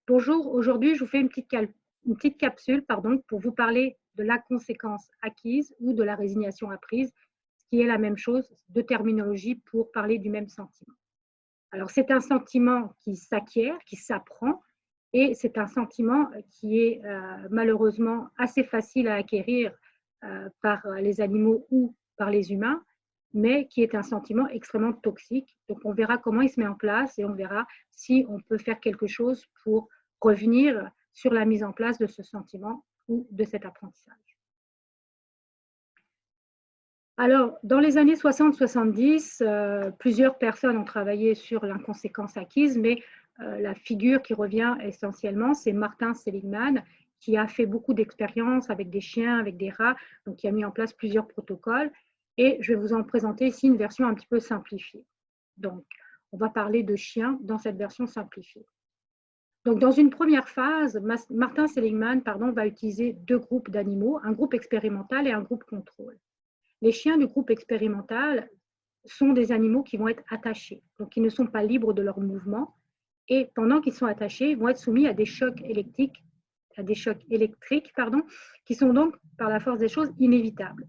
Bonjour, aujourd'hui je vous fais une petite capsule pour vous parler de la conséquence acquise ou de la résignation apprise, ce qui est la même chose, deux terminologies pour parler du même sentiment. Alors c'est un sentiment qui s'acquiert, qui s'apprend, et c'est un sentiment qui est malheureusement assez facile à acquérir par les animaux ou par les humains, mais qui est un sentiment extrêmement toxique. Donc on verra comment il se met en place et on verra si on peut faire quelque chose pour revenir sur la mise en place de ce sentiment ou de cet apprentissage. Alors, dans les années 60-70, plusieurs personnes ont travaillé sur l'inconséquence acquise, mais la figure qui revient essentiellement, c'est Martin Seligman, qui a fait beaucoup d'expériences avec des chiens, avec des rats, donc qui a mis en place plusieurs protocoles. Et je vais vous en présenter ici une version un petit peu simplifiée. Donc, on va parler de chiens dans cette version simplifiée. Donc, dans une première phase, Martin Seligman va utiliser deux groupes d'animaux, un groupe expérimental et un groupe contrôle. Les chiens du groupe expérimental sont des animaux qui vont être attachés, donc ils ne sont pas libres de leur mouvement, et pendant qu'ils sont attachés, ils vont être soumis à des chocs électriques, qui sont donc, par la force des choses, inévitables.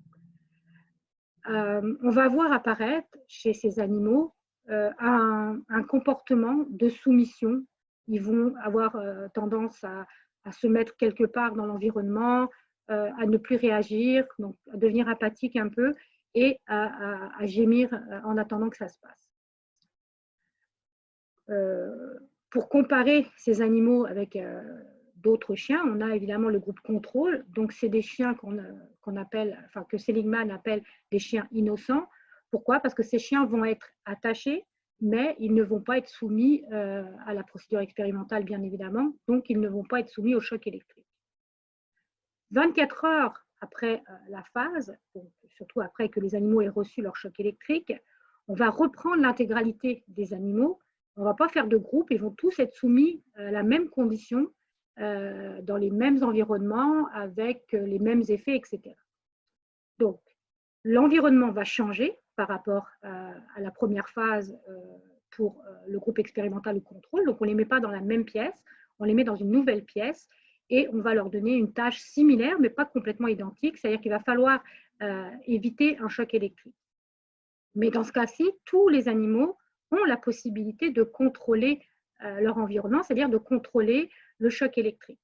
On va voir apparaître chez ces animaux un comportement de soumission. Ils vont avoir tendance à se mettre quelque part dans l'environnement, à ne plus réagir, donc à devenir apathique un peu et à gémir en attendant que ça se passe. Pour comparer ces animaux avec d'autres chiens, on a évidemment le groupe contrôle. Donc, c'est des chiens qu'on appelle, enfin, que Seligman appelle des chiens innocents. Pourquoi? Parce que ces chiens vont être attachés, mais ils ne vont pas être soumis à la procédure expérimentale, bien évidemment. Donc, ils ne vont pas être soumis au choc électrique. 24 heures après la phase, donc surtout après que les animaux aient reçu leur choc électrique, on va reprendre l'intégralité des animaux. On ne va pas faire de groupe, ils vont tous être soumis à la même condition, dans les mêmes environnements, avec les mêmes effets, etc. Donc, l'environnement va changer par rapport à la première phase pour le groupe expérimental ou contrôle. Donc, on ne les met pas dans la même pièce, on les met dans une nouvelle pièce et on va leur donner une tâche similaire, mais pas complètement identique. C'est-à-dire qu'il va falloir éviter un choc électrique. Mais dans ce cas-ci, tous les animaux ont la possibilité de contrôler leur environnement, c'est-à-dire de contrôler le choc électrique.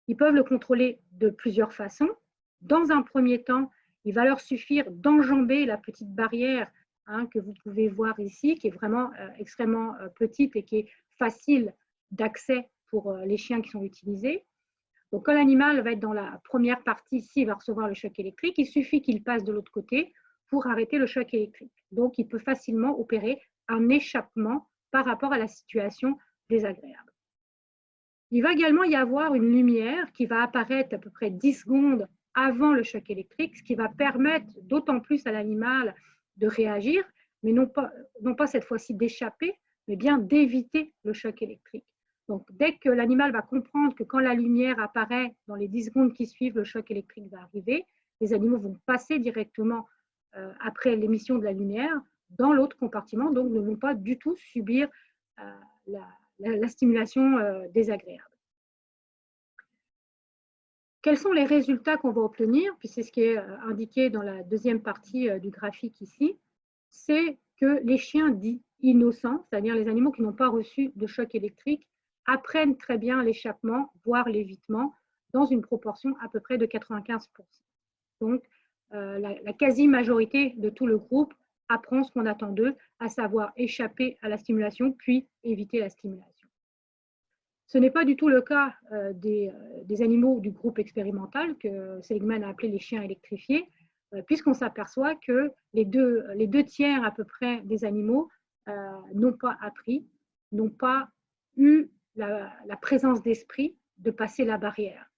Ils peuvent le contrôler de plusieurs façons. Dans un premier temps, il va leur suffire d'enjamber la petite barrière que vous pouvez voir ici, qui est vraiment extrêmement petite et qui est facile d'accès pour les chiens qui sont utilisés. Donc, quand l'animal va être dans la première partie, ici, il va recevoir le choc électrique, il suffit qu'il passe de l'autre côté pour arrêter le choc électrique. Donc, il peut facilement opérer un échappement par rapport à la situation désagréable. Il va également y avoir une lumière qui va apparaître à peu près 10 secondes avant le choc électrique, ce qui va permettre d'autant plus à l'animal de réagir, mais non pas cette fois-ci d'échapper, mais bien d'éviter le choc électrique. Donc, dès que l'animal va comprendre que quand la lumière apparaît dans les 10 secondes qui suivent, le choc électrique va arriver, les animaux vont passer directement après l'émission de la lumière dans l'autre compartiment, donc ne vont pas du tout subir la stimulation désagréable. Quels sont les résultats qu'on va obtenir? Puis c'est ce qui est indiqué dans la deuxième partie du graphique ici. C'est que les chiens dits innocents, c'est-à-dire les animaux qui n'ont pas reçu de choc électrique, apprennent très bien l'échappement, voire l'évitement, dans une proportion à peu près de 95%. Donc, la quasi-majorité de tout le groupe apprend ce qu'on attend d'eux, à savoir échapper à la stimulation, puis éviter la stimulation. Ce n'est pas du tout le cas des animaux du groupe expérimental que Seligman a appelé les chiens électrifiés, puisqu'on s'aperçoit que les deux tiers à peu près des animaux n'ont pas appris, n'ont pas eu la présence d'esprit de passer la barrière.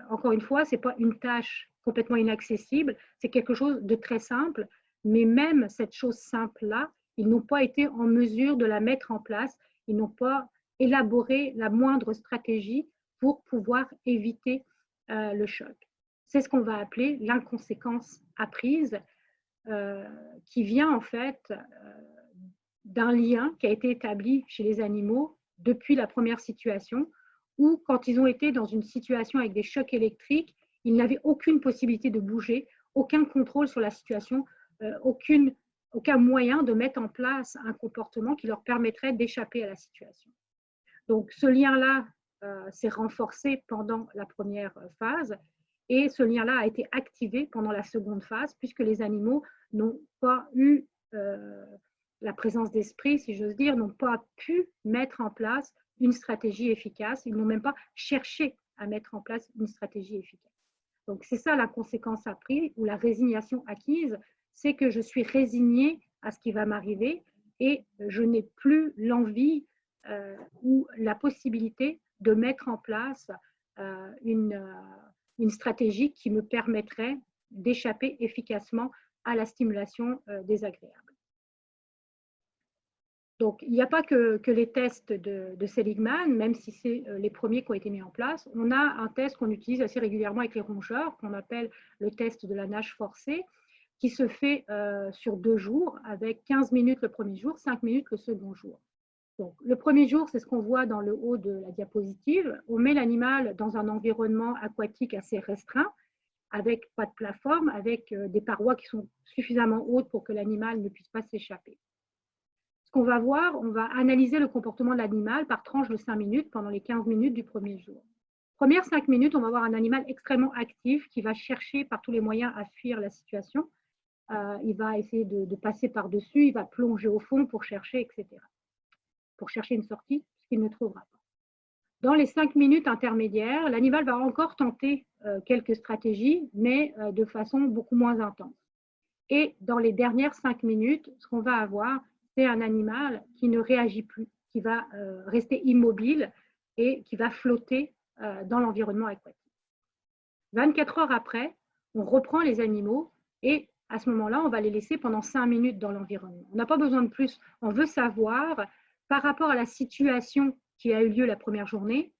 Encore une fois, ce n'est pas une tâche complètement inaccessible, c'est quelque chose de très simple, mais même cette chose simple-là, ils n'ont pas été en mesure de la mettre en place, ils n'ont pas élaborer la moindre stratégie pour pouvoir éviter le choc. C'est ce qu'on va appeler l'inconséquence apprise, qui vient en fait d'un lien qui a été établi chez les animaux depuis la première situation, ou quand ils ont été dans une situation avec des chocs électriques, ils n'avaient aucune possibilité de bouger, aucun contrôle sur la situation, aucun moyen de mettre en place un comportement qui leur permettrait d'échapper à la situation. Donc ce lien-là s'est renforcé pendant la première phase et ce lien-là a été activé pendant la seconde phase puisque les animaux n'ont pas eu la présence d'esprit, si j'ose dire, n'ont pas pu mettre en place une stratégie efficace. Ils n'ont même pas cherché à mettre en place une stratégie efficace. Donc, c'est ça la conséquence après, ou la résignation acquise, c'est que je suis résignée à ce qui va m'arriver et je n'ai plus l'envie ou la possibilité de mettre en place une stratégie qui me permettrait d'échapper efficacement à la stimulation désagréable. Donc, il n'y a pas que les tests de Seligman, même si c'est les premiers qui ont été mis en place. On a un test qu'on utilise assez régulièrement avec les rongeurs, qu'on appelle le test de la nage forcée, qui se fait sur 2 jours, avec 15 minutes le premier jour, 5 minutes le second jour. Donc, le premier jour, c'est ce qu'on voit dans le haut de la diapositive. On met l'animal dans un environnement aquatique assez restreint, avec pas de plateforme, avec des parois qui sont suffisamment hautes pour que l'animal ne puisse pas s'échapper. Qu'on va voir, on va analyser le comportement de l'animal par tranche de 5 minutes pendant les 15 minutes du premier jour. Premières 5 minutes, on va voir un animal extrêmement actif qui va chercher par tous les moyens à fuir la situation. Il va essayer de passer par-dessus, il va plonger au fond pour chercher, etc. Pour chercher une sortie, ce qu'il ne trouvera pas. Dans les 5 minutes intermédiaires, l'animal va encore tenter quelques stratégies, mais de façon beaucoup moins intense. Et dans les dernières 5 minutes, ce qu'on va avoir, c'est un animal qui ne réagit plus, qui va rester immobile et qui va flotter dans l'environnement aquatique. 24 heures après, on reprend les animaux et à ce moment-là, on va les laisser pendant 5 minutes dans l'environnement. On n'a pas besoin de plus. On veut savoir, par rapport à la situation qui a eu lieu la première journée,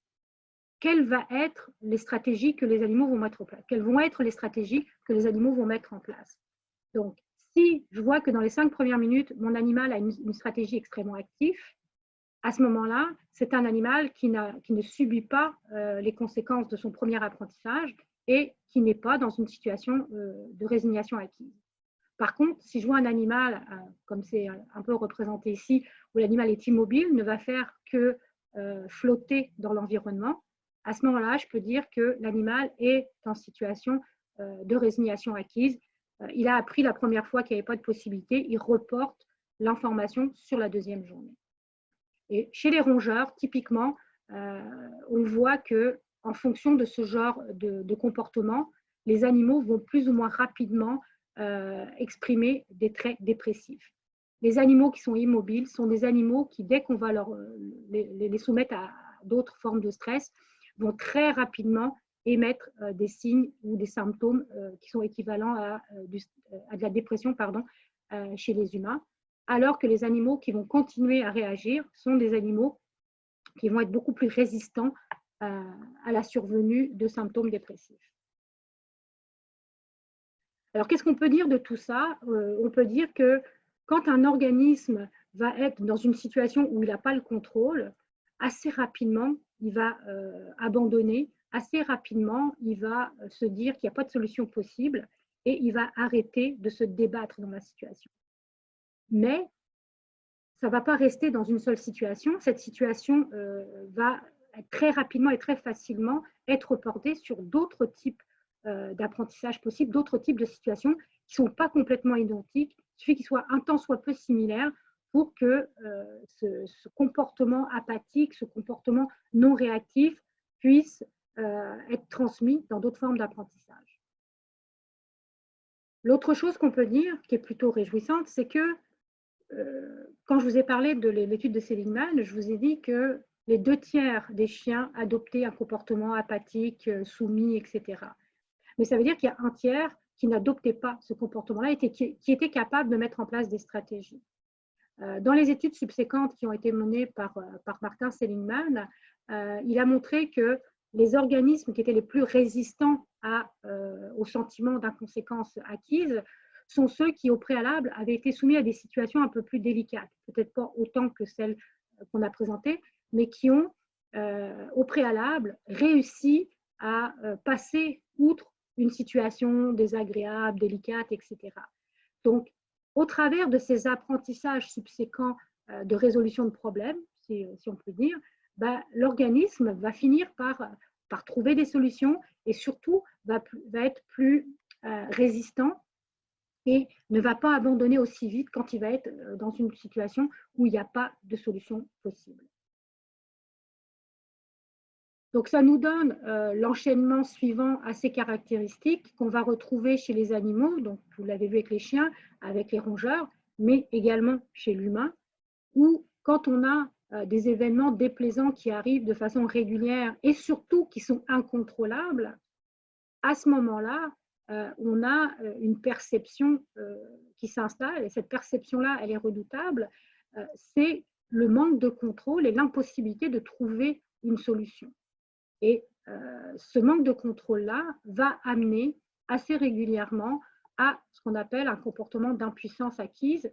quelles vont être les stratégies que les animaux vont mettre en place. Quelles vont être les stratégies que les animaux vont mettre en place. Donc, si je vois que dans les 5 premières minutes, mon animal a une stratégie extrêmement active, à ce moment-là, c'est un animal qui ne subit pas les conséquences de son premier apprentissage et qui n'est pas dans une situation de résignation acquise. Par contre, si je vois un animal, comme c'est un peu représenté ici, où l'animal est immobile, ne va faire que flotter dans l'environnement, à ce moment-là, je peux dire que l'animal est en situation de résignation acquise. Il a appris la première fois qu'il n'y avait pas de possibilité, il reporte l'information sur la deuxième journée. Et chez les rongeurs, typiquement, on voit qu'en fonction de ce genre de comportement, les animaux vont plus ou moins rapidement exprimer des traits dépressifs. Les animaux qui sont immobiles sont des animaux qui, dès qu'on va les soumettre à d'autres formes de stress, vont très rapidement émettre des signes ou des symptômes qui sont équivalents à de la dépression chez les humains, alors que les animaux qui vont continuer à réagir sont des animaux qui vont être beaucoup plus résistants à la survenue de symptômes dépressifs. Alors, qu'est-ce qu'on peut dire de tout ça? On peut dire que quand un organisme va être dans une situation où il n'a pas le contrôle, assez rapidement, il va abandonner, assez rapidement, il va se dire qu'il n'y a pas de solution possible et il va arrêter de se débattre dans la situation. Mais ça ne va pas rester dans une seule situation. Cette situation va très rapidement et très facilement être portée sur d'autres types d'apprentissage possibles, d'autres types de situations qui ne sont pas complètement identiques. Il suffit qu'ils soient un tant soit peu similaires pour que ce comportement apathique, ce comportement non réactif puisse être transmis dans d'autres formes d'apprentissage. L'autre chose qu'on peut dire, qui est plutôt réjouissante, c'est que quand je vous ai parlé de l'étude de Seligman, je vous ai dit que les 2/3 des chiens adoptaient un comportement apathique, soumis, etc. Mais ça veut dire qu'il y a 1/3 qui n'adoptaient pas ce comportement-là et qui étaient capables de mettre en place des stratégies. Dans les études subséquentes qui ont été menées par Martin Seligman, il a montré que les organismes qui étaient les plus résistants au sentiment d'inconséquence acquise sont ceux qui, au préalable, avaient été soumis à des situations un peu plus délicates, peut-être pas autant que celles qu'on a présentées, mais qui ont au préalable réussi à passer outre une situation désagréable, délicate, etc. Donc, au travers de ces apprentissages subséquents de résolution de problèmes, si on peut dire, l'organisme va finir par trouver des solutions et surtout va être plus résistant et ne va pas abandonner aussi vite quand il va être dans une situation où il n'y a pas de solution possible. Donc, ça nous donne l'enchaînement suivant assez caractéristique qu'on va retrouver chez les animaux, donc vous l'avez vu avec les chiens, avec les rongeurs, mais également chez l'humain, où quand on a des événements déplaisants qui arrivent de façon régulière et surtout qui sont incontrôlables, à ce moment-là, on a une perception qui s'installe, et cette perception-là, elle est redoutable, c'est le manque de contrôle et l'impossibilité de trouver une solution. Et ce manque de contrôle-là va amener assez régulièrement à ce qu'on appelle un comportement d'impuissance acquise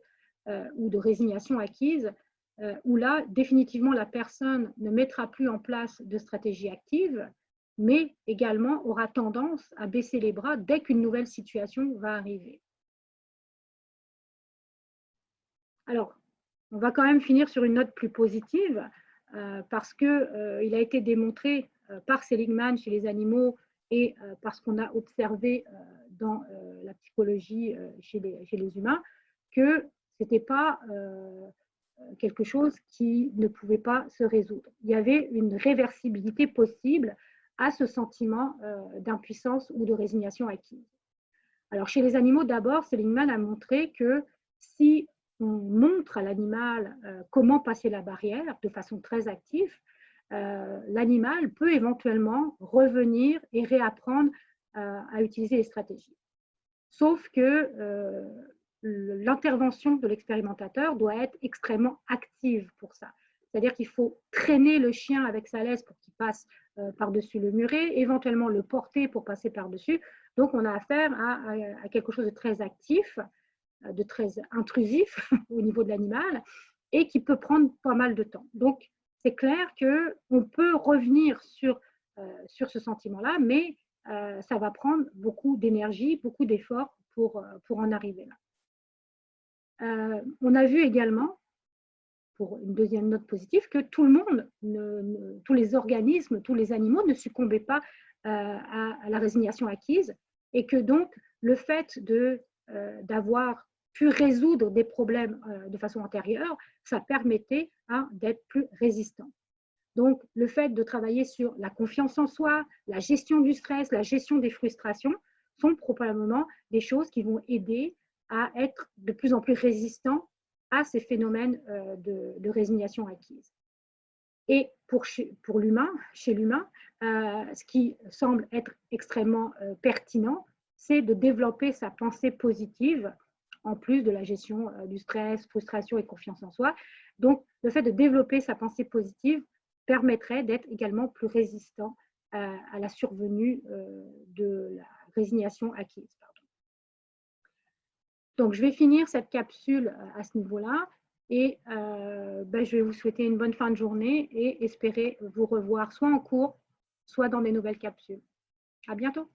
ou de résignation acquise, où là, définitivement, la personne ne mettra plus en place de stratégie active, mais également aura tendance à baisser les bras dès qu'une nouvelle situation va arriver. Alors, on va quand même finir sur une note plus positive, parce qu'il a été démontré par Seligman chez les animaux et parce qu'on a observé dans la psychologie chez les humains, que ce n'était pas quelque chose qui ne pouvait pas se résoudre. Il y avait une réversibilité possible à ce sentiment d'impuissance ou de résignation acquise. Alors, chez les animaux, d'abord, Seligman a montré que si on montre à l'animal comment passer la barrière de façon très active, l'animal peut éventuellement revenir et réapprendre à utiliser les stratégies. Sauf que l'intervention de l'expérimentateur doit être extrêmement active pour ça. C'est-à-dire qu'il faut traîner le chien avec sa laisse pour qu'il passe par-dessus le muret, éventuellement le porter pour passer par-dessus. Donc, on a affaire à quelque chose de très actif, de très intrusif au niveau de l'animal et qui peut prendre pas mal de temps. Donc, c'est clair qu'on peut revenir sur ce sentiment-là, mais ça va prendre beaucoup d'énergie, beaucoup d'efforts pour en arriver là. On a vu également, pour une deuxième note positive, que tout le monde, tous les organismes, tous les animaux ne succombaient pas à la résignation acquise et que donc le fait d'avoir pu résoudre des problèmes de façon antérieure, ça permettait d'être plus résistant. Donc, le fait de travailler sur la confiance en soi, la gestion du stress, la gestion des frustrations sont probablement des choses qui vont aider à être de plus en plus résistant à ces phénomènes de résignation acquise. Et pour l'humain, chez l'humain, ce qui semble être extrêmement pertinent, c'est de développer sa pensée positive en plus de la gestion du stress, frustration et confiance en soi. Donc, le fait de développer sa pensée positive permettrait d'être également plus résistant à la survenue de la résignation acquise. Donc, je vais finir cette capsule à ce niveau-là et je vais vous souhaiter une bonne fin de journée et espérer vous revoir soit en cours, soit dans des nouvelles capsules. À bientôt.